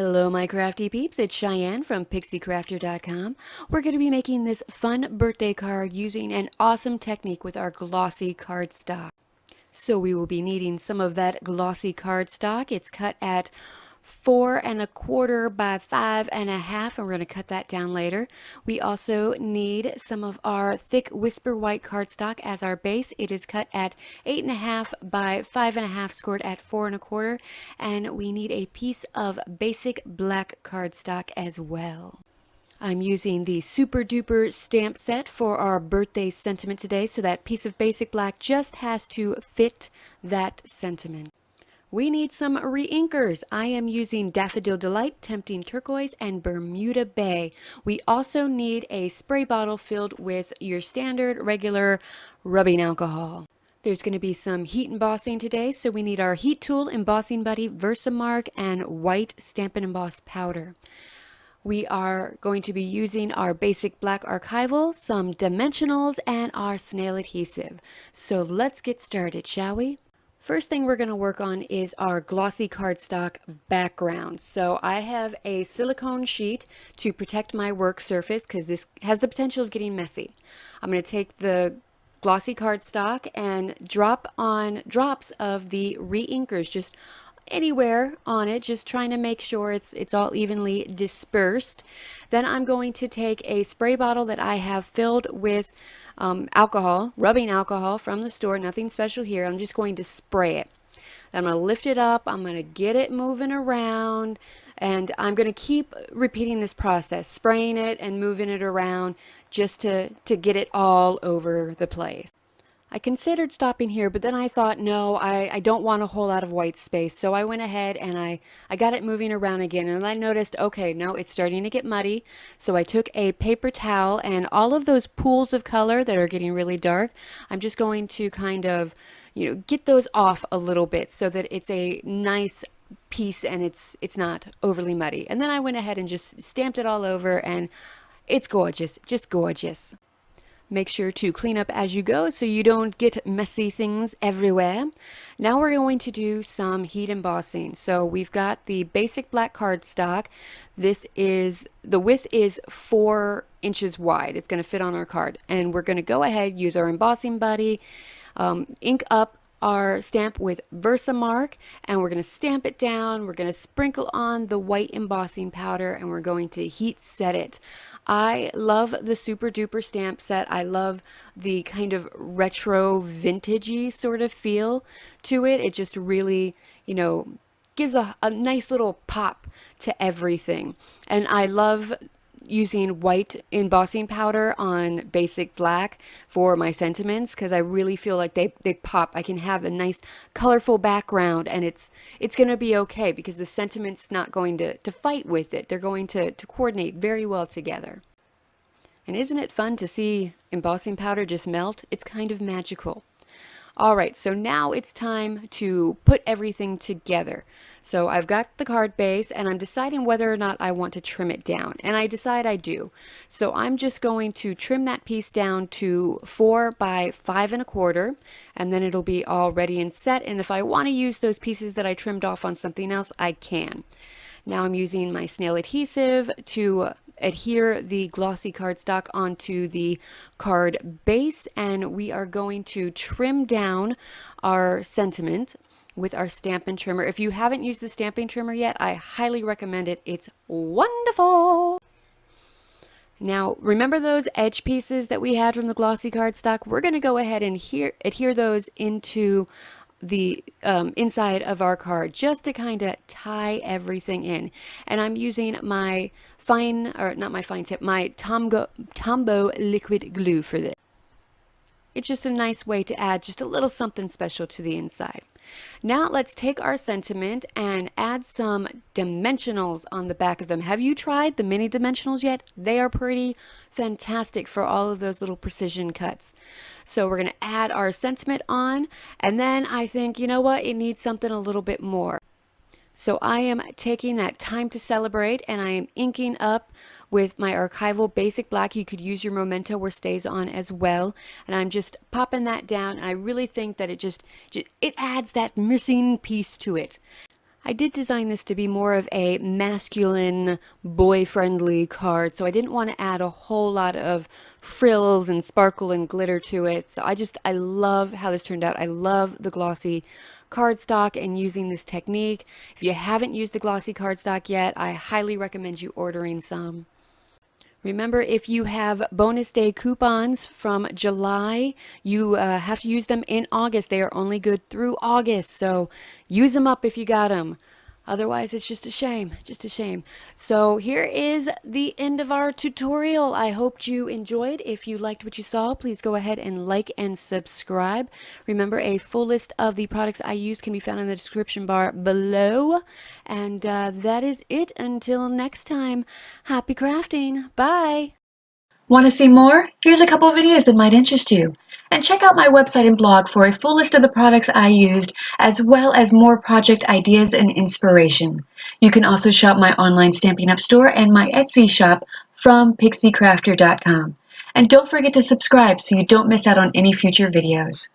Hello my crafty peeps, it's Cheyenne from PIXIECrafter.com. We're going to be making this fun birthday card using an awesome technique with our glossy cardstock. So we will be needing some of that glossy cardstock. It's cut at 4 1/4 by 5 1/2, and we're going to cut that down later. We also need some of our thick Whisper White cardstock as our base. It is cut at 8 1/2 by 5 1/2, scored at 4 1/4, and we need a piece of basic black cardstock as well. I'm using the Super Duper stamp set for our birthday sentiment today, so that piece of basic black just has to fit that sentiment. We need some re-inkers. I am using Daffodil Delight, Tempting Turquoise, and Bermuda Bay. We also need a spray bottle filled with your standard regular rubbing alcohol. There's going to be some heat embossing today, so we need our Heat Tool Embossing Buddy, Versamark, and white Stampin' Emboss powder. We are going to be using our basic black archival, some dimensionals, and our snail adhesive. So let's get started, shall we? First thing we're going to work on is our glossy cardstock background. So I have a silicone sheet to protect my work surface because this has the potential of getting messy. I'm going to take the glossy cardstock and drop on drops of the re-inkers, just anywhere on it, just trying to make sure it's all evenly dispersed. Then I'm going to take a spray bottle that I have filled with alcohol, rubbing alcohol from the store, nothing special here. I'm just going to spray it. Then I'm going to lift it up, I'm going to get it moving around, and I'm going to keep repeating this process, spraying it and moving it around just to get it all over the place. I considered stopping here, but then I thought, no, I don't want a whole lot of white space. So I went ahead and I got it moving around again, and I noticed, okay, no, it's starting to get muddy. So I took a paper towel, and all of those pools of color that are getting really dark, I'm just going to kind of, get those off a little bit so that it's a nice piece and it's not overly muddy. And then I went ahead and just stamped it all over, and it's gorgeous, just gorgeous. Make sure to clean up as you go so you don't get messy things everywhere. Now we're going to do some heat embossing. So we've got the basic black cardstock. The width is 4 inches wide. It's going to fit on our card. And we're going to go ahead, use our embossing buddy, ink up our stamp with Versamark, and we're going to stamp it down. We're going to sprinkle on the white embossing powder, and we're going to heat set it. I love the Super Duper stamp set. I love the kind of retro vintagey sort of feel to it. It just really, gives a nice little pop to everything. And I love using white embossing powder on basic black for my sentiments because I really feel like they pop. I can have a nice colorful background, and it's going to be okay because the sentiment's not going to fight with it. They're going to coordinate very well together. And isn't it fun to see embossing powder just melt? It's kind of magical. Alright, so now it's time to put everything together. So I've got the card base, and I'm deciding whether or not I want to trim it down. And I decide I do. So I'm just going to trim that piece down to 4 by 5 1/4, and then it'll be all ready and set. And if I want to use those pieces that I trimmed off on something else, I can. Now I'm using my snail adhesive to adhere the glossy cardstock onto the card base, and we are going to trim down our sentiment with our Stampin' Trimmer. If you haven't used the Stampin' Trimmer yet, I highly recommend it. It's wonderful! Now, remember those edge pieces that we had from the glossy cardstock? We're going to go ahead and adhere those into the inside of our card just to kind of tie everything in. And I'm using my my Tombow liquid glue for this. It's just a nice way to add just a little something special to the inside. Now let's take our sentiment and add some dimensionals on the back of them. Have you tried the mini dimensionals yet? They are pretty fantastic for all of those little precision cuts. So we're going to add our sentiment on, and then I think, you know what, it needs something a little bit more. So I am taking that time to celebrate, and I am inking up with my archival basic black. You could use your Memento or Stays On as well, and I'm just popping that down, and I really think that it adds that missing piece to it. I did design this to be more of a masculine, boy-friendly card, so I didn't want to add a whole lot of frills and sparkle and glitter to it. So I love how this turned out. I love the glossy cardstock and using this technique. If you haven't used the glossy cardstock yet, I highly recommend you ordering some. Remember, if you have bonus day coupons from July, you have to use them in August. They are only good through August, so use them up if you got them. Otherwise, it's just a shame, just a shame. So here is the end of our tutorial. I hoped you enjoyed. If you liked what you saw, please go ahead and like and subscribe. Remember, a full list of the products I use can be found in the description bar below. And that is it. Until next time, happy crafting. Bye. Want to see more? Here's a couple of videos that might interest you. And check out my website and blog for a full list of the products I used, as well as more project ideas and inspiration. You can also shop my online Stampin' Up store and my Etsy shop from PIXIECrafter.com. And don't forget to subscribe so you don't miss out on any future videos.